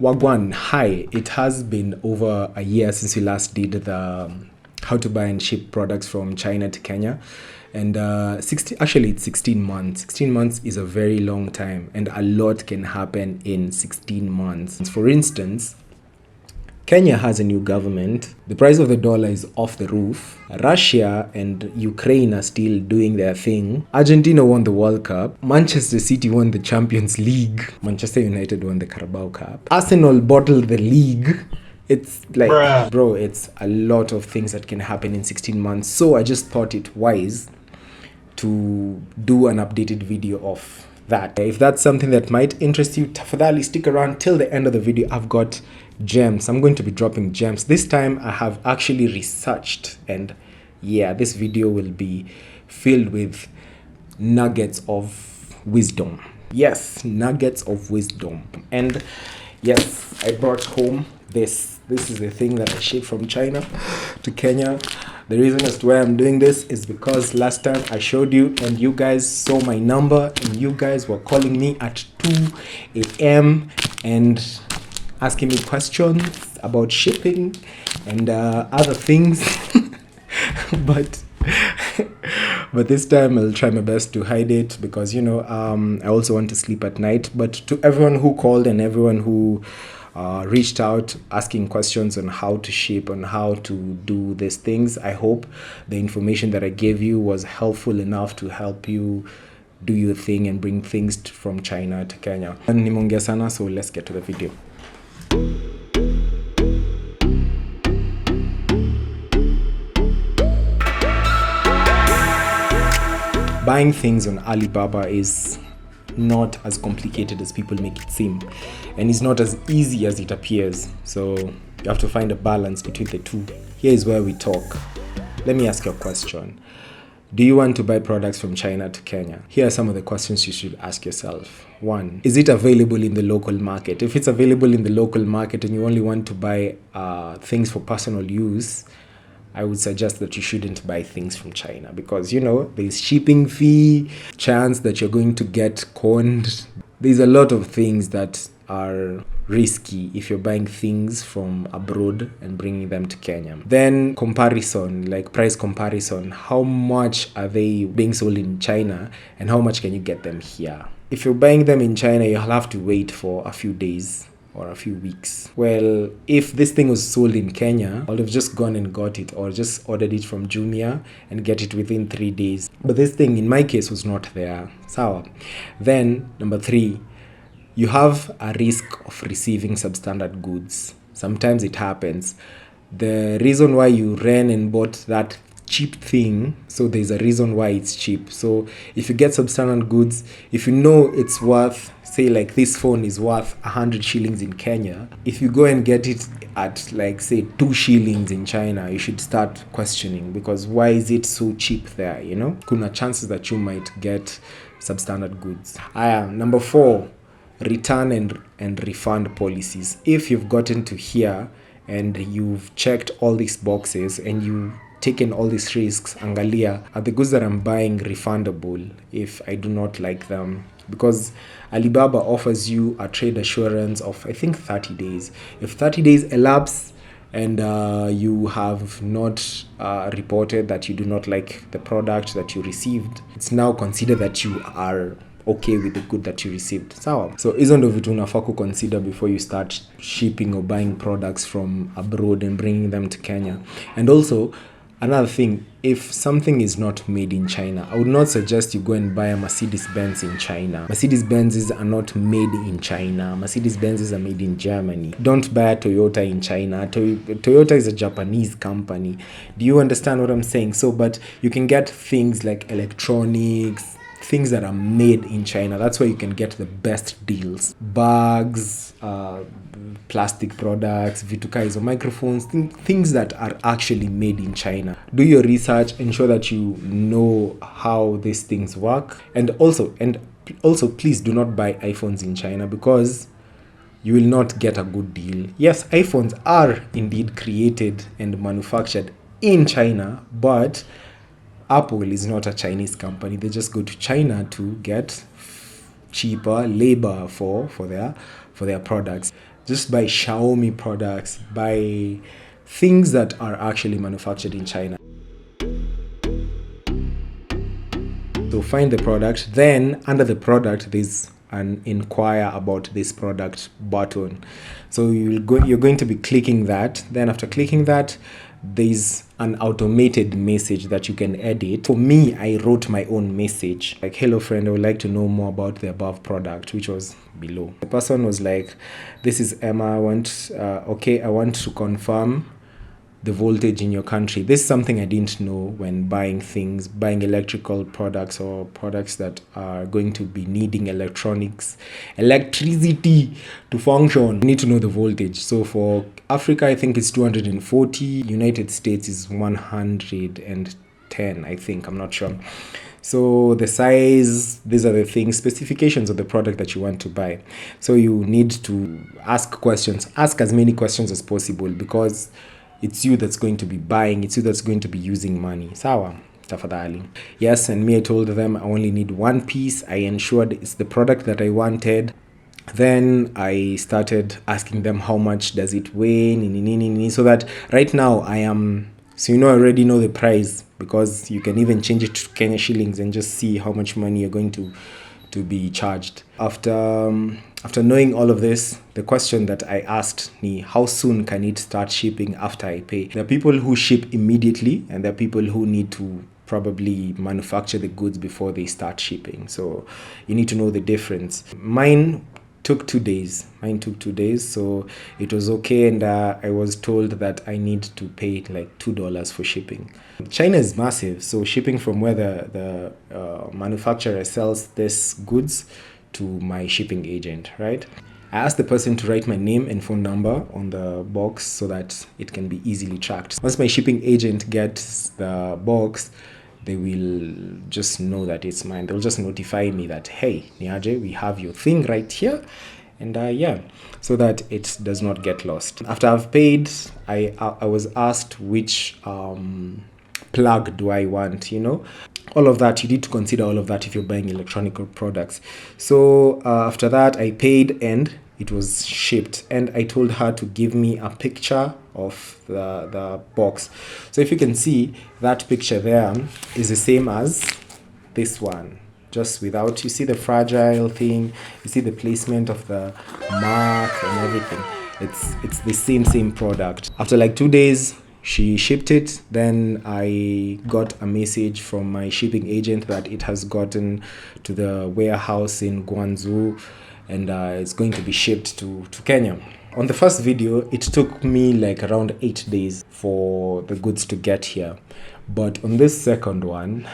Wagwan, hi. It has been over a year since we last did the how to buy and ship products from China to Kenya. And it's 16 months. 16 months is a very long time, and a lot can happen in 16 months. For instance, Kenya has a new government. The price of the dollar is off the roof. Russia and Ukraine are still doing their thing. Argentina won the World Cup. Manchester City won the Champions League. Manchester United won the Carabao Cup. Arsenal bottled the league. It's like, bro, it's a lot of things that can happen in 16 months. So I just thought it wise to do an updated video of that. If that's something that might interest you, tafadhali stick around till the end of the video. I've got gems. I'm going to be dropping gems. This time I have actually researched, and yeah, this video will be filled with nuggets of wisdom. Yes, nuggets of wisdom. And yes, I brought home this is the thing that I shipped from China to Kenya. The reason as to why I'm doing this is because last time I showed you and you guys saw my number and you guys were calling me at 2 a.m. and asking me questions about shipping and other things. but this time I'll try my best to hide it because, I also want to sleep at night. But to everyone who called and everyone who reached out asking questions on how to ship, on how to do these things, I hope the information that I gave you was helpful enough to help you do your thing and bring things from China to Kenya. Nimeongea sana, so let's get to the video. Buying things on Alibaba is not as complicated as people make it seem, and it's not as easy as it appears. So you have to find a balance between the two. Here is where we talk. Let me ask you a question. Do you want to buy products from China to Kenya? Here are some of the questions you should ask yourself. 1, is it available in the local market? If it's available in the local market and you only want to buy things for personal use, I would suggest that you shouldn't buy things from China because, there's shipping fee, chance that you're going to get conned. There's a lot of things that are risky if you're buying things from abroad and bringing them to Kenya. Then comparison, like price comparison. How much are they being sold in China and how much can you get them here? If you're buying them in China, you'll have to wait for a few days or a few weeks. Well, if this thing was sold in Kenya, I would have just gone and got it or just ordered it from Jumia and get it within 3 days. But this thing, in my case, was not there. Sawa. Then, number 3, you have a risk of receiving substandard goods. Sometimes it happens. The reason why you ran and bought that cheap thing, so there's a reason why it's cheap. So if you get substandard goods, if you know it's worth, say like this phone is worth 100 shillings in Kenya, if you go and get it at like say 2 shillings in China, you should start questioning because why is it so cheap there? Kuna chances that you might get substandard goods. Number 4, return and refund policies. If you've gotten to here and you've checked all these boxes and you've taken all these risks, angalia, are the goods that I'm buying refundable if I do not like them? Because Alibaba offers you a trade assurance of, I think, 30 days. If 30 days elapse and you have not reported that you do not like the product that you received, it's now considered that you are okay with the good that you received. So hizo ndo vitu unafaa consider before you start shipping or buying products from abroad and bringing them to Kenya. And also, another thing, if something is not made in China, I would not suggest you go and buy a Mercedes-Benz in China. Mercedes-Benzes are not made in China. Mercedes-Benzes are made in Germany. Don't buy a Toyota in China. Toyota is a Japanese company. Do you understand what I'm saying? So, but you can get things like electronics, things that are made in China. That's where you can get the best deals. Bags, plastic products, vitu or microphones, things that are actually made in China. Do your research, ensure that you know how these things work. And also please do not buy iPhones in China because you will not get a good deal. Yes, iPhones are indeed created and manufactured in China, but Apple is not a Chinese company. They just go to China to get cheaper labor for their products. Just buy Xiaomi products, buy things that are actually manufactured in China. So find the product, then under the product there's an inquire about this product button. So you're going to be clicking that. Then after clicking that, there's an automated message that you can edit. For me, I wrote my own message like, hello friend, I would like to know more about the above product, which was below. The person was like, this is Emma, I want to confirm the voltage in your country. This is something I didn't know when buying electrical products or products that are going to be needing electricity to function. You need to know the voltage. So for Africa, I think it's 240. United States is 110, I think. I'm not sure. So the size, these are the things, specifications of the product that you want to buy. So you need to ask questions. Ask as many questions as possible, because it's you that's going to be buying, it's you that's going to be using money. Sawa, tafadhali. Yes, and me, I told them I only need one piece. I ensured it's the product that I wanted. Then I started asking them how much does it weigh, so that right now I already know the price, because you can even change it to Kenya shillings and just see how much money you're going to be charged. After knowing all of this, the question that I asked me, how soon can it start shipping after I pay? There are people who ship immediately, and there are people who need to probably manufacture the goods before they start shipping. So you need to know the difference. Mine took 2 days. So it was okay, and I was told that I need to pay like $2 for shipping. China is massive, so shipping from where the manufacturer sells this goods to my shipping agent, right? I asked the person to write my name and phone number on the box so that it can be easily tracked. Once my shipping agent gets the box, they will just know that it's mine. They'll just notify me that, hey, Niaje, we have your thing right here. And so that it does not get lost. After I've paid, I was asked which plug do I want, all of that. You need to consider all of that if you're buying electronic products. So after that, I paid and it was shipped, and I told her to give me a picture of the box. So if you can see, that picture there is the same as this one, just without, you see the fragile thing, you see the placement of the mark and everything. It's the same product. After like 2 days, she shipped it. Then I got a message from my shipping agent that it has gotten to the warehouse in Guangzhou, and it's going to be shipped to Kenya. On the first video, it took me like around 8 days for the goods to get here. But on this second one,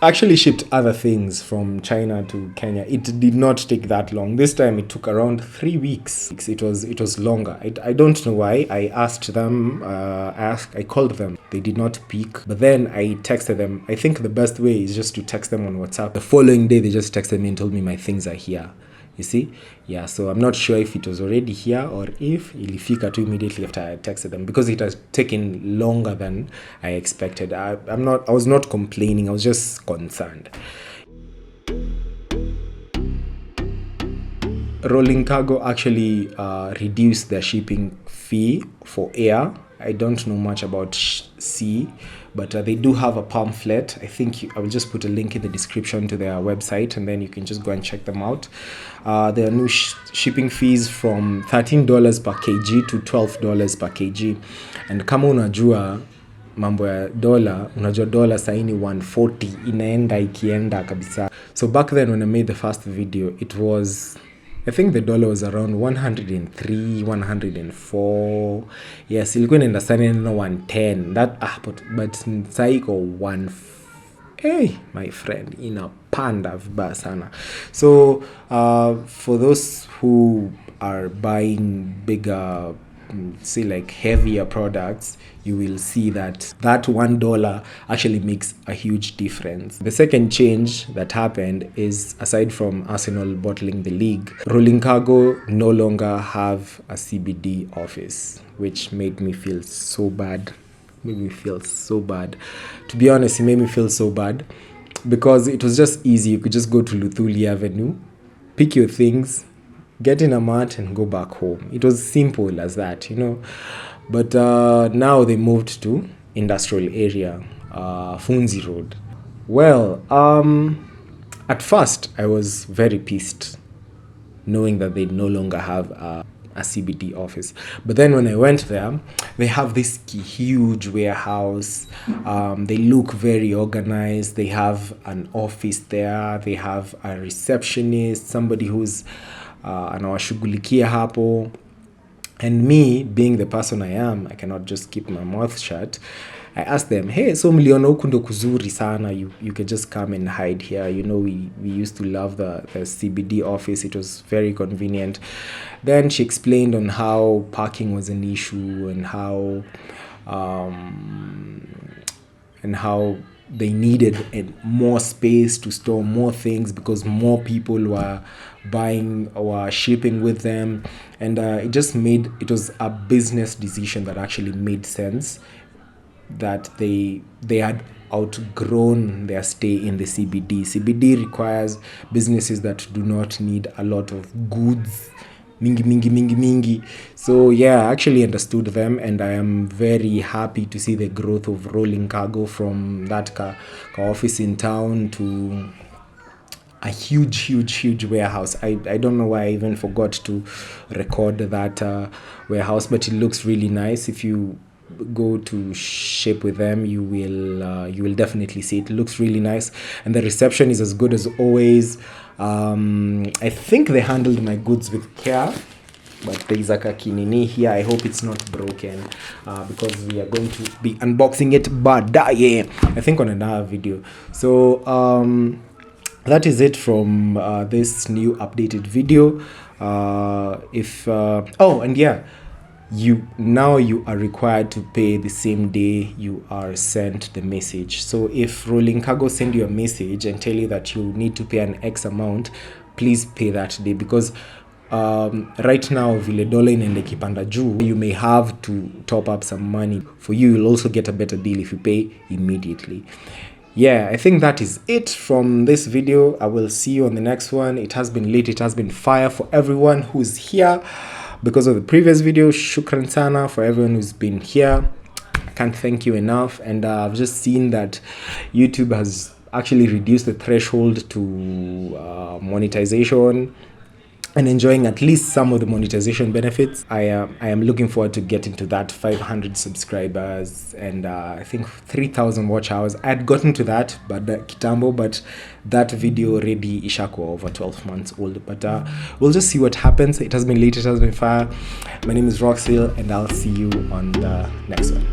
actually shipped other things from China to Kenya. It did not take that long. This time it took around 3 weeks. It was longer. I don't know why. I asked them, I called them. They did not pick. But then I texted them. I think the best way is just to text them on WhatsApp. The following day, they just texted me and told me my things are here. You see? Yeah, so I'm not sure if it was already here or if ilifika tu immediately after I texted them, because it has taken longer than I expected. I was not complaining, I was just concerned. Rolling Cargo actually reduced their shipping fee for air. I don't know much about sea, but they do have a pamphlet. I think I will just put a link in the description to their website, and then you can just go and check them out. There are new shipping fees from $13 per kg to $12 per kg. And kama unajua mambo ya dola, unajua dola saini 140 inaenda ikienda kabisa. So back then when I made the first video, I think the dollar was around 103, 104. Yes, ilikuwa inaenda sana 110. But saiko 1. Hey, my friend, inapanda vibaya sana. So for those who are buying bigger, say like heavier products, you will see that $1 actually makes a huge difference. The second change that happened is, aside from Arsenal bottling the league, Rolling Cargo no longer have a CBD office, which made me feel so bad. To be honest, it made me feel so bad, because it was just easy. You could just go to Luthuli Avenue, pick your things, get in a mat and go back home. It was simple as that, But now they moved to industrial area, Funzi Road. Well, at first I was very pissed knowing that they no longer have a CBD office. But then when I went there, they have this huge warehouse. They look very organized. They have an office there. They have a receptionist, somebody who's anawashughulikia hapo. And me, being the person I am, I cannot just keep my mouth shut. I asked them, hey, so mliona huku ndo kuzuri sana, you can just come and hide here. We used to love the CBD office. It was very convenient. Then she explained on how parking was an issue and how they needed more space to store more things because more people were buying or shipping with them, and it was a business decision that actually made sense, that they had outgrown their stay in the CBD. CBD requires businesses that do not need a lot of goods, mingi. So yeah, I actually understood them, and I am very happy to see the growth of rolling cargo from that car office in town to a huge warehouse. I don't know why I even forgot to record that warehouse, but it looks really nice. If you go to ship with them, you will definitely see it. It looks really nice, and the reception is as good as always. I think they handled my goods with care, but there is a kakinini here. I hope it's not broken because we are going to be unboxing it badaye, I think, on another video. So that is it from this new updated video. You are required to pay the same day you are sent the message. So if Rolling Cargo send you a message and tell you that you need to pay an X amount, please pay that day, because right now vile dollar inaenda kipanda juu, you may have to top up some money. For you, you'll also get a better deal if you pay immediately. Yeah, I think that is it from this video. I will see you on the next one. It has been lit, it has been fire for everyone who's here because of the previous video. Shukran sana for everyone who's been here. I can't thank you enough. And I've just seen that YouTube has actually reduced the threshold to monetization and enjoying at least some of the monetization benefits. I am looking forward to getting to that 500 subscribers and I think 3,000 watch hours. I had gotten to that but kitambo, but that video already ishako over 12 months old. But we'll just see what happens. It has been late, it has been fire. My name is Roxil, and I'll see you on the next one.